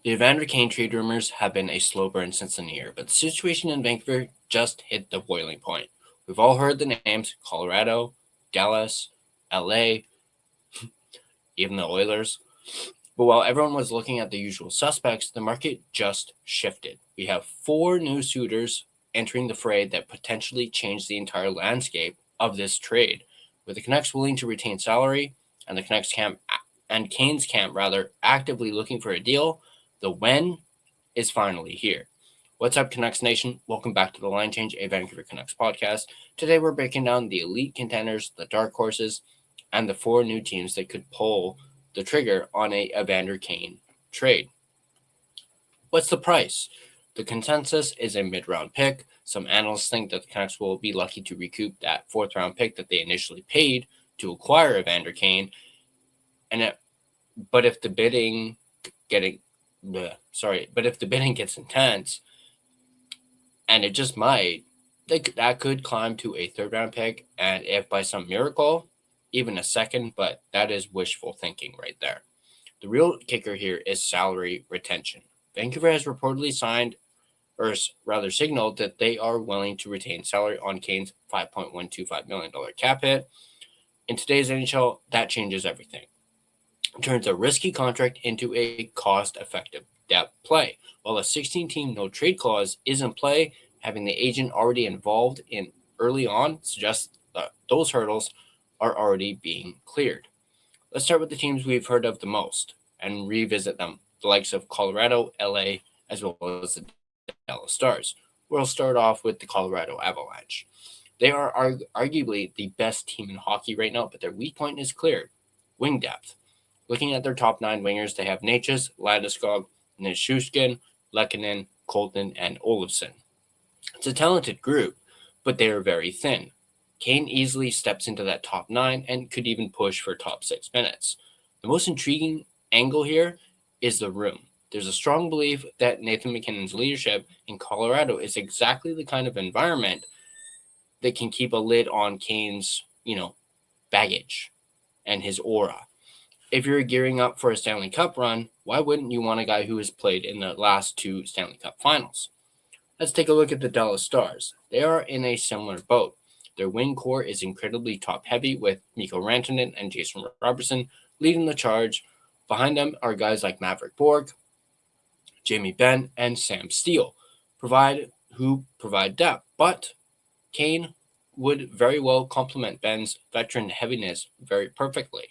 The Evander Kane trade rumors have been a slow burn since the new year, but the situation in Vancouver just hit the boiling point. We've all heard the names Colorado, Dallas, LA, even the Oilers. But while everyone was looking at the usual suspects, the market just shifted. We have 4 new suitors entering the fray that potentially change the entire landscape of this trade. With the Canucks willing to retain salary and the Canucks camp and Kane's camp rather actively looking for a deal, the when is finally here. What's up, Canucks Nation? Welcome back to the Line Change, a Vancouver Canucks podcast. Today we're breaking down the elite contenders, the dark horses, and the 4 new teams that could pull the trigger on a Evander Kane trade. What's the price? The consensus is a mid-round pick. Some analysts think that the Canucks will be lucky to recoup that 4th-round pick that they initially paid to acquire Evander Kane. But if the bidding gets intense, and it just might, that could climb to a 3rd-round pick, and if by some miracle, even a 2nd, but that is wishful thinking right there. The real kicker here is salary retention. Vancouver has reportedly signaled that they are willing to retain salary on Kane's $5.125 million cap hit. In today's NHL, that changes everything. It turns a risky contract into a cost-effective depth play. While a 16-team no-trade clause is in play, having the agent already involved in early on suggests that those hurdles are already being cleared. Let's start with the teams we've heard of the most and revisit them, the likes of Colorado, LA, as well as the Dallas Stars. We'll start off with the Colorado Avalanche. They are arguably the best team in hockey right now, but their weak point is clear: wing depth. Looking at their top 9 wingers, they have Necas, Landeskog, Nichushkin, Lehkonen, Colton, and Olofsson. It's a talented group, but they are very thin. Kane easily steps into that top 9 and could even push for top 6 minutes. The most intriguing angle here is the room. There's a strong belief that Nathan MacKinnon's leadership in Colorado is exactly the kind of environment that can keep a lid on Kane's, baggage and his aura. If you're gearing up for a Stanley Cup run, why wouldn't you want a guy who has played in the last 2 Stanley Cup finals? Let's take a look at the Dallas Stars. They are in a similar boat. Their wing core is incredibly top-heavy, with Mikko Rantanen and Jason Robertson leading the charge. Behind them are guys like Maverick Borg, Jamie Benn, and Sam Steele, who provide depth. But Kane would very well complement Benn's veteran heaviness very perfectly.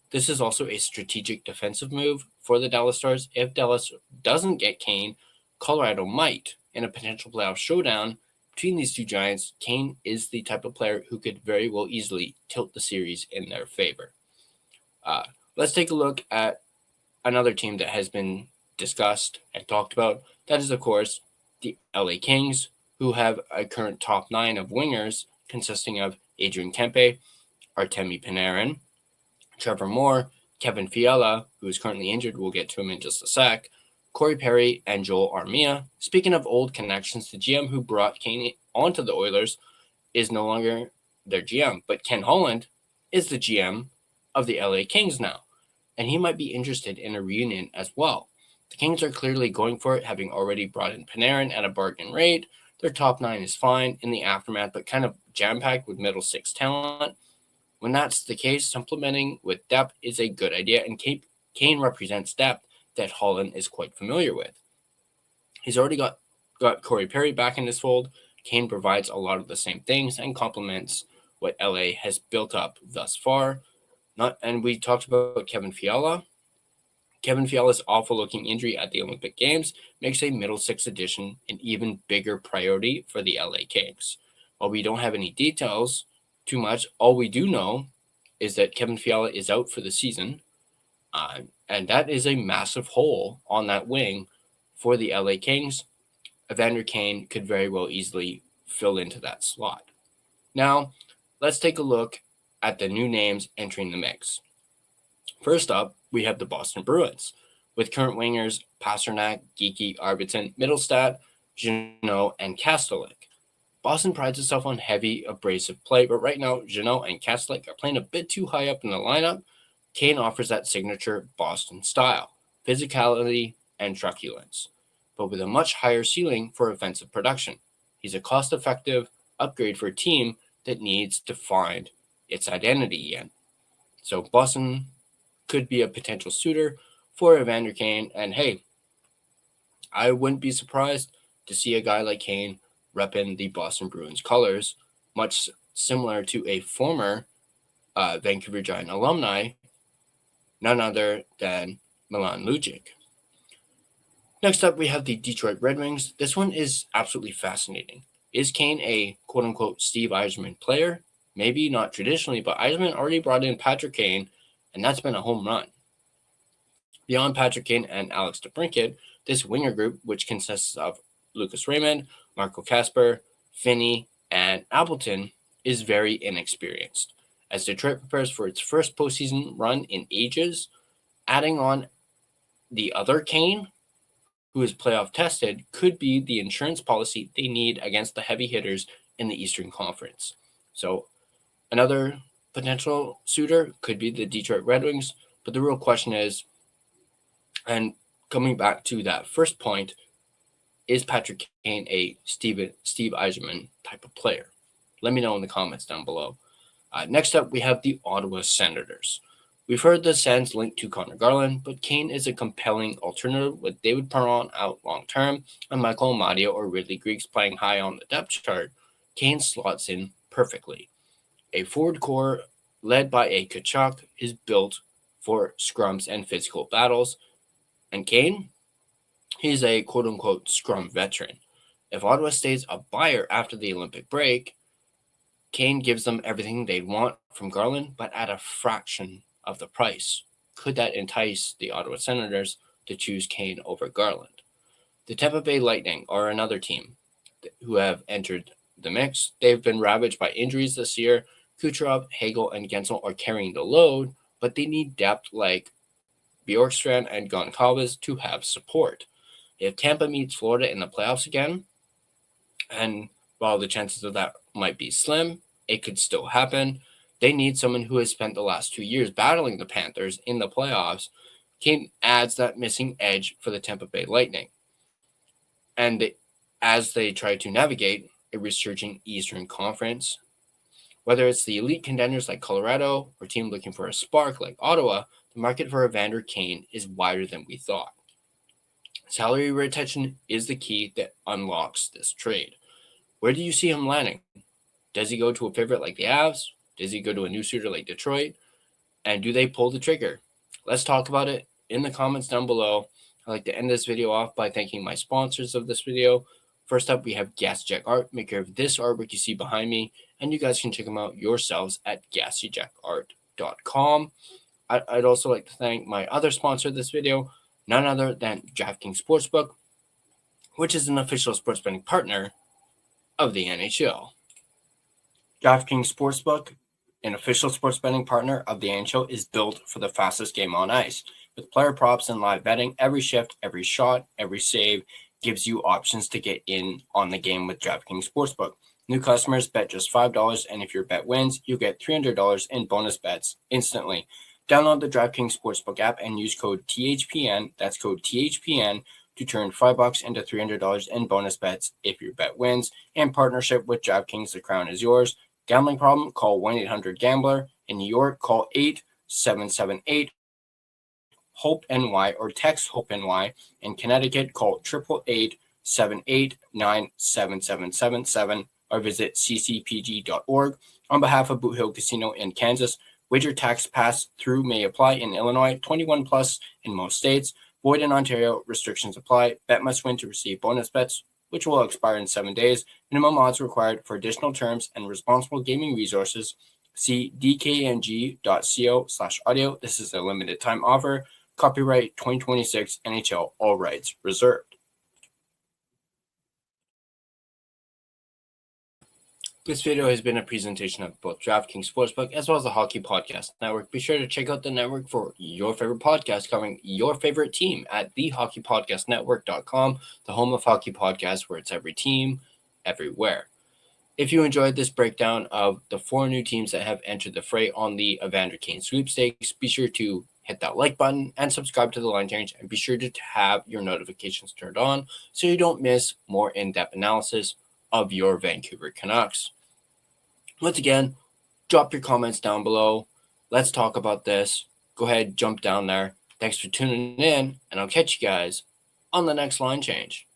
This is also a strategic defensive move for the Dallas Stars. If Dallas doesn't get Kane, Colorado might. In a potential playoff showdown between these 2 giants, Kane is the type of player who could very well easily tilt the series in their favor. Let's take a look at another team that has been discussed and talked about. That is, of course, the LA Kings, who have a current top 9 of wingers consisting of Adrian Kempe, Artemi Panarin, Trevor Moore, Kevin Fiala, who is currently injured, we'll get to him in just a sec, Corey Perry, and Joel Armia. Speaking of old connections, the GM who brought Kane onto the Oilers is no longer their GM, but Ken Holland is the GM of the LA Kings now, and he might be interested in a reunion as well. The Kings are clearly going for it, having already brought in Panarin at a bargain rate. Their top 9 is fine in the aftermath, but kind of jam-packed with middle 6 talent. When that's the case, supplementing with depth is a good idea, and Kane represents depth that Holland is quite familiar with. He's already got Corey Perry back in his fold. Kane provides a lot of the same things and complements what LA has built up thus far. And we talked about Kevin Fiala. Kevin Fiala's awful-looking injury at the Olympic Games makes a middle 6 addition an even bigger priority for the LA Kings. While we don't have any details too much, all we do know is that Kevin Fiala is out for the season, and that is a massive hole on that wing for the LA Kings. Evander Kane could very well easily fill into that slot. Now, let's take a look at the new names entering the mix. First up, we have the Boston Bruins, with current wingers Pasternak, Geeky, Arvidsson, Middlestat, Jeannot, and Kastelik. Boston prides itself on heavy, abrasive play, but right now, Jeannot and Kastelik are playing a bit too high up in the lineup. Kane offers that signature Boston style: physicality, and truculence, but with a much higher ceiling for offensive production. He's a cost-effective upgrade for a team that needs to find its identity again. So Boston could be a potential suitor for Evander Kane, and hey, I wouldn't be surprised to see a guy like Kane repping the Boston Bruins colors, much similar to a former Vancouver Giant alumni, none other than Milan Lucic. Next up, we have the Detroit Red Wings. This one is absolutely fascinating. Is Kane a quote-unquote Steve Yzerman player? Maybe not traditionally, but Yzerman already brought in Patrick Kane, and that's been a home run. Beyond Patrick Kane and Alex DeBrincat, this winger group, which consists of Lucas Raymond, Marco Kasper, Finney, and Appleton, is very inexperienced. As Detroit prepares for its first postseason run in ages, adding on the other Kane, who is playoff tested, could be the insurance policy they need against the heavy hitters in the Eastern Conference. So another potential suitor could be the Detroit Red Wings, but the real question is, and coming back to that first point, is Patrick Kane a Steve Yzerman type of player? Let me know in the comments down below. Next up, we have the Ottawa Senators. We've heard the Sens linked to Connor Garland, but Kane is a compelling alternative with David Perron out long-term and Michael Amadio or Ridley Greeks playing high on the depth chart. Kane slots in perfectly. A forward core led by a Tkachuk is built for scrums and physical battles. And Kane, he's a quote-unquote scrum veteran. If Ottawa stays a buyer after the Olympic break, Kane gives them everything they want from Garland, but at a fraction of the price. Could that entice the Ottawa Senators to choose Kane over Garland? The Tampa Bay Lightning are another team who have entered the mix. They've been ravaged by injuries this year. Kucherov, Hagel, and Gensel are carrying the load, but they need depth like Bjorkstrand and Goncalves to have support. If Tampa meets Florida in the playoffs again, and while the chances of that might be slim, it could still happen. They need someone who has spent the last 2 years battling the Panthers in the playoffs. Kane adds that missing edge for the Tampa Bay Lightning. And as they try to navigate a resurging Eastern Conference, whether it's the elite contenders like Colorado or a team looking for a spark like Ottawa, the market for Evander Kane is wider than we thought. Salary retention is the key that unlocks this trade. Where do you see him landing? Does he go to a favorite like the Avs? Does he go to a new suitor like Detroit? And do they pull the trigger? Let's talk about it in the comments down below. I'd like to end this video off by thanking my sponsors of this video. First up, we have Gassy Jack Art, maker of this artwork you see behind me, and you guys can check them out yourselves at GassyJackArt.com. I'd also like to thank my other sponsor of this video, none other than DraftKings Sportsbook, which is an official sports betting partner of the NHL. DraftKings Sportsbook, an official sports betting partner of the NHL, is built for the fastest game on ice. With player props and live betting, every shift, every shot, every save gives you options to get in on the game with DraftKings Sportsbook. New customers bet just $5, and if your bet wins, you get $300 in bonus bets instantly. Download the DraftKings Sportsbook app and use code THPN, that's code THPN, to turn $5 into $300 in bonus bets if your bet wins. In partnership with DraftKings, the crown is yours. Gambling problem? Call 1-800-GAMBLER. In New York, call 877-8-HOPE-NY or text HOPE-NY. In Connecticut, call 888-789-7777 or visit ccpg.org. On behalf of Boot Hill Casino in Kansas, wager tax pass-through may apply in Illinois, 21 plus in most states. Void in Ontario, restrictions apply. Bet must win to receive bonus bets, which will expire in 7 days. Minimum odds required. For additional terms and responsible gaming resources, see dkng.co/audio. This is a limited time offer. Copyright 2026 NHL, all rights reserved. This video has been a presentation of both DraftKings Sportsbook as well as the Hockey Podcast Network. Be sure to check out the network for your favorite podcast covering your favorite team at thehockeypodcastnetwork.com, the home of hockey podcasts where it's every team, everywhere. If you enjoyed this breakdown of the 4 new teams that have entered the fray on the Evander Kane Sweepstakes, be sure to hit that like button and subscribe to the line change, and be sure to have your notifications turned on so you don't miss more in-depth analysis of your Vancouver Canucks. Once again, drop your comments down below. Let's talk about this. Go ahead, jump down there. Thanks for tuning in, and I'll catch you guys on the next line change.